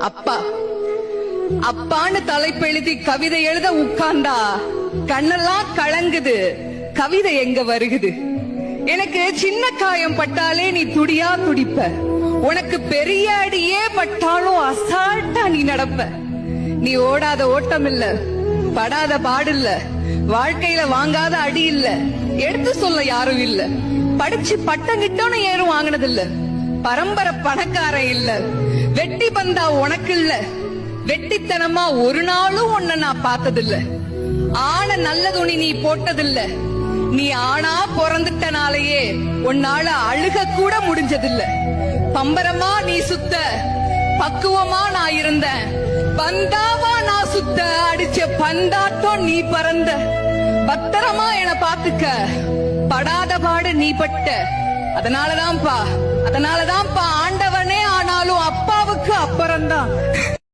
அப்பா அப்பான்னு தலைப்பெழுதி கவிதை எழுத உட்கார்ந்தா கண்ணெல்லாம் கலங்குது, கவிதை எங்க வருகுது? எனக்கு சின்ன காயம் பட்டாலே நீ துடியா துடிப்ப, உனக்கு பெரிய அடியே பட்டாலும் அசால்ட்டா நீ நடப்ப. நீ ஓடாத ஓட்டம் இல்ல, படாத பாடு இல்ல, வாழ்க்கையில வாங்காத அடி இல்ல, எடுத்து சொல்ல யாரும் இல்ல, படிச்சு பட்டம் கிட்டோன்னு ஏறும் வாங்கினது இல்ல, பரம்பரை பணக்காரன் இல்ல, வெட்டி பந்தா உனக்கு இல்ல, வெட்டித்தனமா ஒரு நாளும் உன்ன நான் பார்த்ததில்ல, ஆன நல்ல துணி நீ போட்டதில்ல, நீ ஆனா பிறந்துட்டனாலேயே உன்னால அழுக கூட முடிஞ்சதில்ல, பம்பரமா நீ சுத்த பக்குவமா நான் இருந்த, பந்தாவா நான் சுத்த அடிச்ச பந்தாட்டம் நீ பறந்த, பத்திரமா என பாத்துக்க படாத பாடு நீ பட்ட. அதனாலதான்ப்பா ஆண்டவனே ஆனாலும் அப்பாவுக்கு அப்புறம்தான்.